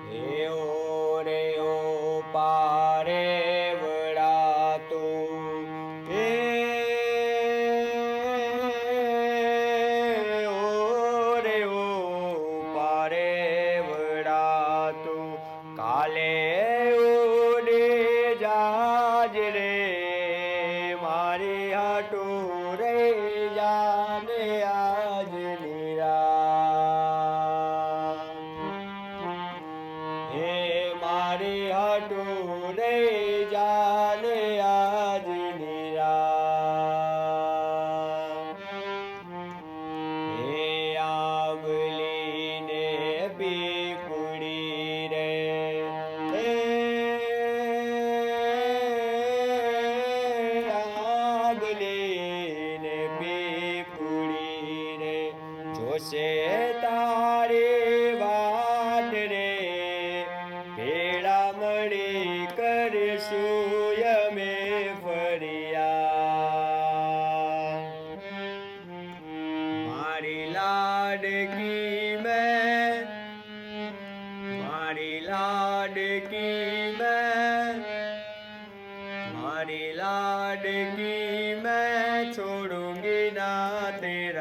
हे ओ रे ओ पारे वड़ा तू हे ओ रे ओ पारे वड़ा तू काले उड़े जाज रे मारे हाटू रे जाने आज नीरा हे मारे हाटू रे जाने आज नीरा हे आंबली ने पीपुड़ी रे हे जोशे तारे वाट रे भेड़ा मड़ी करशु यमे फरिया मारी लाडकी मैं मारी लाडकी मैं मारी लाडकी मैं छोड़ूंगी ना तेरा